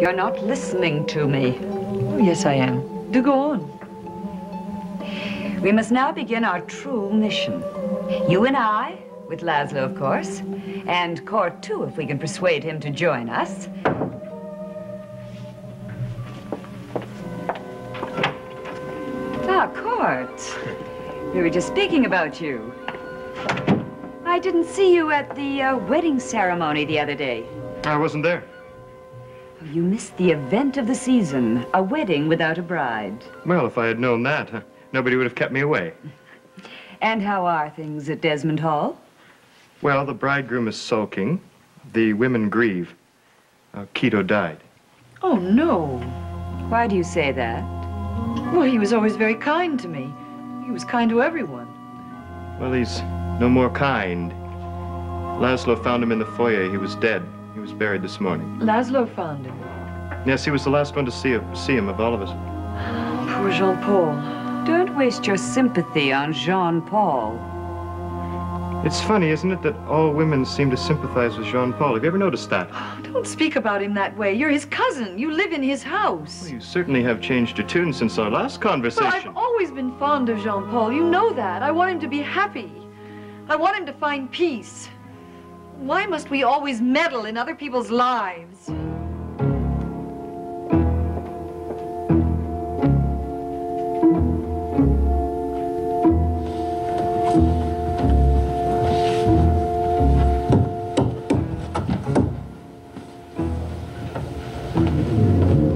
You're not listening to me. Oh, yes, I am. Do go on. We must now begin our true mission. You and I, with Laszlo, of course, and Cort, too, if we can persuade him to join us. Ah, Cort. We were just speaking about you. I didn't see you at the wedding ceremony the other day. I wasn't there. Oh, you missed the event of the season, a wedding without a bride. Well, if I had known that, nobody would have kept me away. And how are things at Desmond Hall? Well, the bridegroom is sulking. The women grieve. Quito died. Oh, no. Why do you say that? Well, he was always very kind to me. He was kind to everyone. Well, he's no more kind. Laszlo found him in the foyer. He was dead. He was buried this morning. Laszlo found him. Yes, he was the last one to see him of all of us. Poor Jean-Paul. Don't waste your sympathy on Jean-Paul. It's funny, isn't it, that all women seem to sympathize with Jean-Paul? Have you ever noticed that? Don't speak about him that way. You're his cousin. You live in his house. Well, you certainly have changed your tune since our last conversation. But I've always been fond of Jean-Paul. You know that. I want him to be happy. I want him to find peace. Why must we always meddle in other people's lives?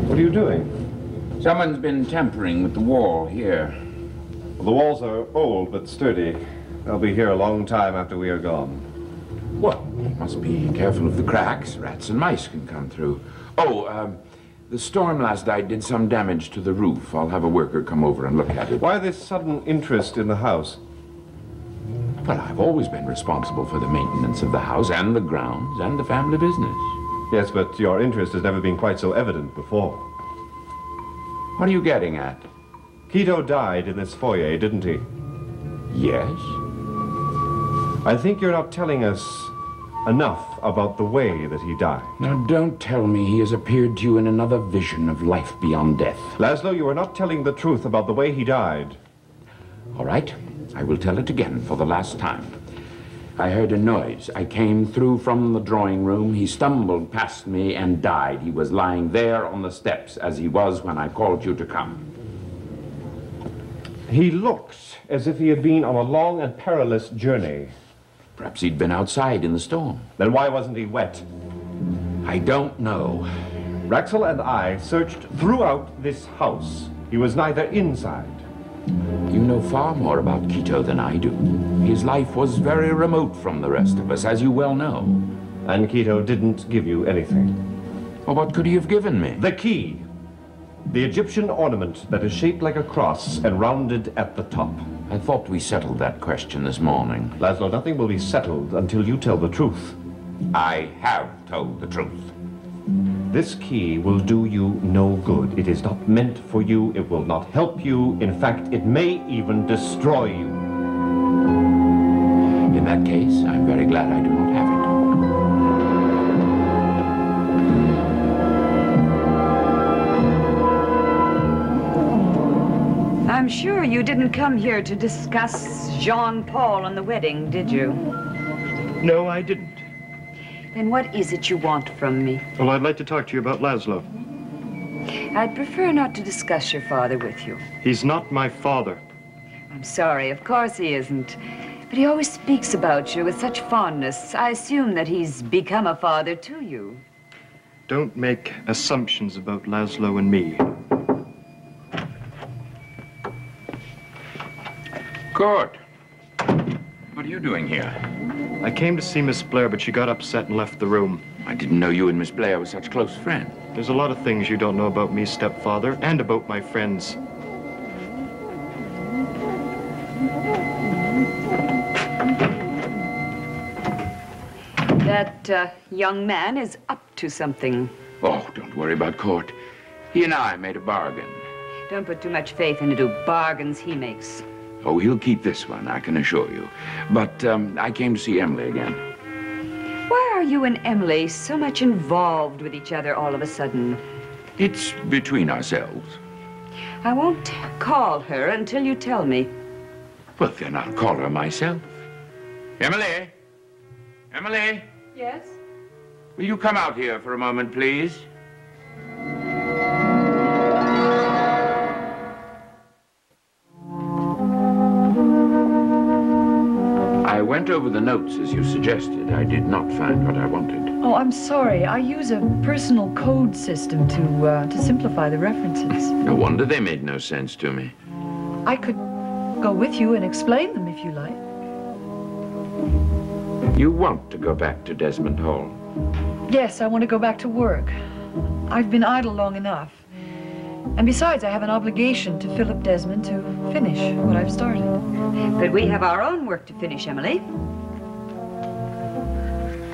What are you doing? Someone's been tampering with the wall here. Well, the walls are old but sturdy. They'll be here a long time after we are gone. Well, you must be careful of the cracks. Rats and mice can come through. Oh, the storm last night did some damage to the roof. I'll have a worker come over and look at it. Why this sudden interest in the house? Well, I've always been responsible for the maintenance of the house and the grounds and the family business. Yes, but your interest has never been quite so evident before. What are you getting at? Quito died in this foyer, didn't he? Yes? I think you're not telling us enough about the way that he died. Now, don't tell me he has appeared to you in another vision of life beyond death. Laszlo, you are not telling the truth about the way he died. All right, I will tell it again for the last time. I heard a noise. I came through from the drawing room. He stumbled past me and died. He was lying there on the steps as he was when I called you to come. He looks as if he had been on a long and perilous journey. Perhaps he'd been outside in the storm. Then why wasn't he wet? I don't know. Raxel and I searched throughout this house. He was neither inside. You know far more about Quito than I do. His life was very remote from the rest of us, as you well know. And Quito didn't give you anything. Well, what could he have given me? The key. The Egyptian ornament that is shaped like a cross and rounded at the top. I thought we settled that question this morning. Laszlo, nothing will be settled until you tell the truth. I have told the truth. This key will do you no good. It is not meant for you. It will not help you. In fact, it may even destroy you. In that case, I'm very glad I do not have it. I'm sure you didn't come here to discuss Jean-Paul and the wedding, did you? No, I didn't. Then what is it you want from me? Well, I'd like to talk to you about Laszlo. I'd prefer not to discuss your father with you. He's not my father. I'm sorry, of course he isn't. But he always speaks about you with such fondness. I assume that he's become a father to you. Don't make assumptions about Laszlo and me. Cort, what are you doing here? I came to see Miss Blair, but she got upset and left the room. I didn't know you and Miss Blair were such close friends. There's a lot of things you don't know about me, stepfather, and about my friends. That young man is up to something. Oh, don't worry about Cort. He and I made a bargain. Don't put too much faith into the bargains he makes. Oh, he'll keep this one, I can assure you. But I came to see Emily again. Why are you and Emily so much involved with each other all of a sudden? It's between ourselves. I won't call her until you tell me. Well, then I'll call her myself. Emily? Emily? Yes? Will you come out here for a moment, please? I went over the notes as you suggested. I did not find what I wanted. Oh, I'm sorry. I use a personal code system to simplify the references. No wonder they made no sense to me. I could go with you and explain them if you like. You want to go back to Desmond Hall? Yes, I want to go back to work. I've been idle long enough. And besides, I have an obligation to Philip Desmond to finish what I've started. But we have our own work to finish, Emily.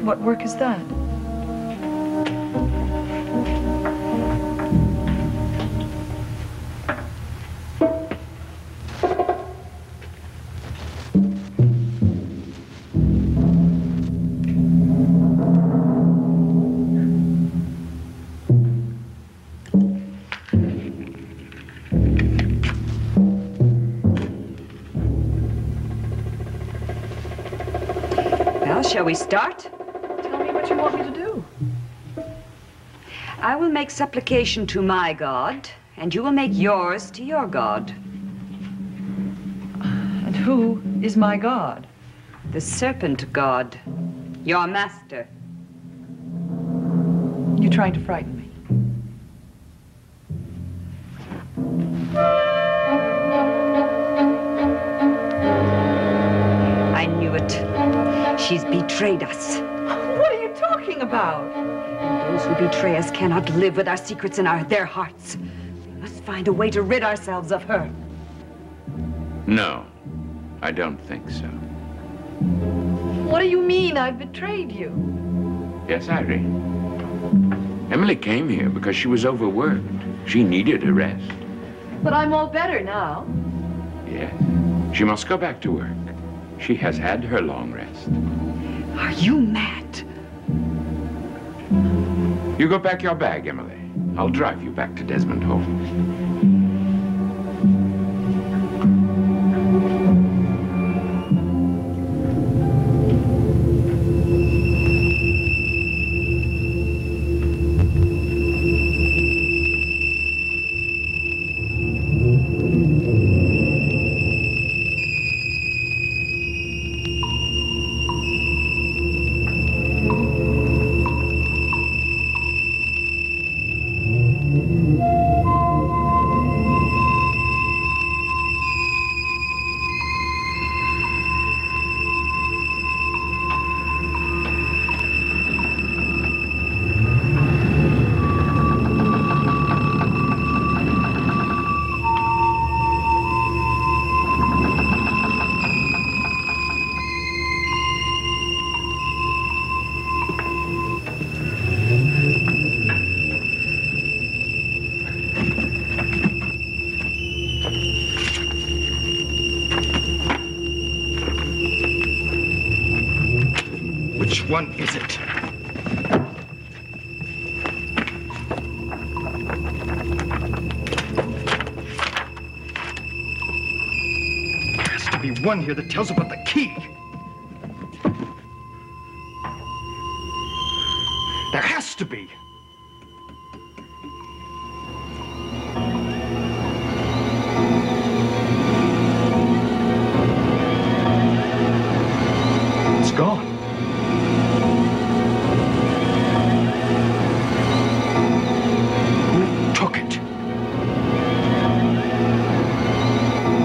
What work is that? Shall we start? Tell me what you want me to do. I will make supplication to my God, and you will make yours to your God. And who is my God? The serpent god, your master. You're trying to frighten me. I knew it. She's betrayed us. What are you talking about? And those who betray us cannot live with our secrets in their hearts. We must find a way to rid ourselves of her. No, I don't think so. What do you mean I've betrayed you? Yes, Irene. Emily came here because she was overworked. She needed a rest. But I'm all better now. Yes. She must go back to work. She has had her long rest. Are you mad? You go pack your bag, Emily. I'll drive you back to Desmond Hall. Which one is it? There has to be one here that tells about the key. There has to be. It's gone.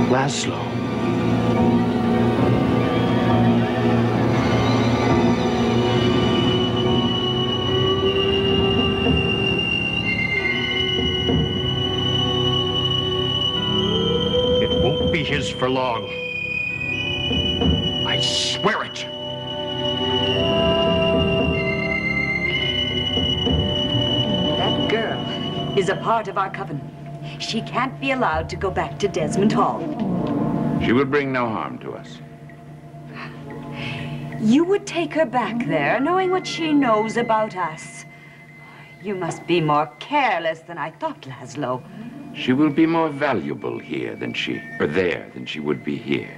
Laszlo. It won't be his for long. I swear it. That girl is a part of our coven. She can't be allowed to go back to Desmond Hall. She will bring no harm to us. You would take her back there, knowing what she knows about us. You must be more careless than I thought, Laszlo. She will be more valuable here than there than she would be here.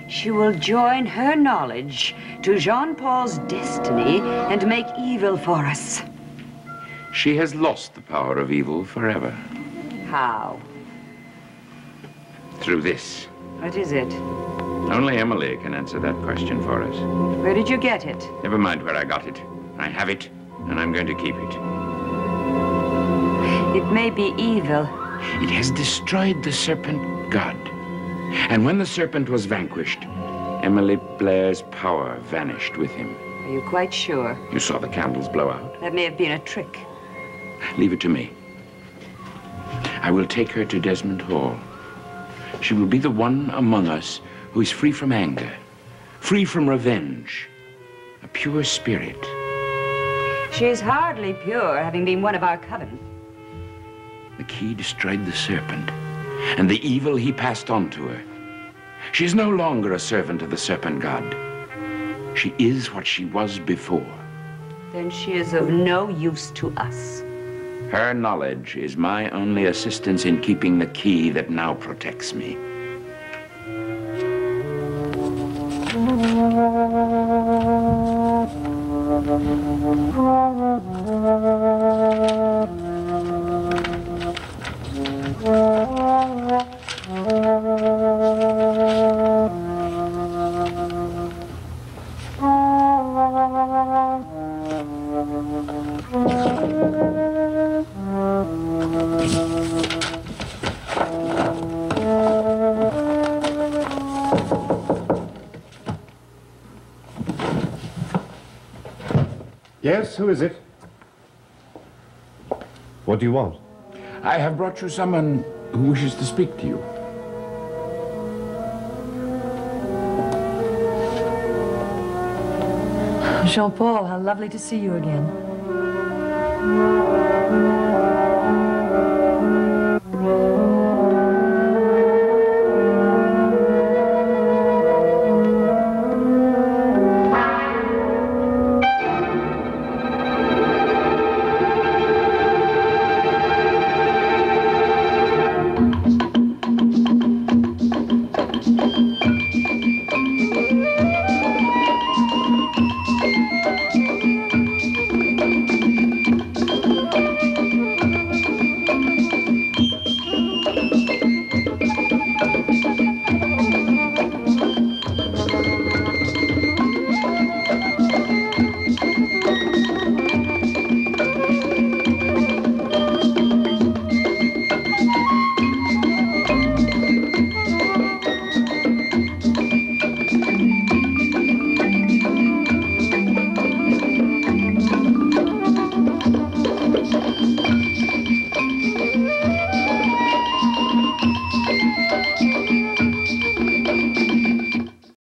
She will join her knowledge to Jean-Paul's destiny and make evil for us. She has lost the power of evil forever. How? Through this. What is it? Only Emily can answer that question for us. Where did you get it? Never mind where I got it. I have it, and I'm going to keep it. It may be evil. It has destroyed the serpent god. And when the serpent was vanquished, Emily Blair's power vanished with him. Are you quite sure? You saw the candles blow out. That may have been a trick. Leave it to me. I will take her to Desmond Hall. She will be the one among us who is free from anger, free from revenge, a pure spirit. She is hardly pure, having been one of our coven. The key destroyed the serpent, and the evil he passed on to her. She is no longer a servant of the serpent god. She is what she was before. Then she is of no use to us. Her knowledge is my only assistance in keeping the key that now protects me. Yes, who is it? What do you want? I have brought you someone who wishes to speak to you. Jean-Paul, how lovely to see you again.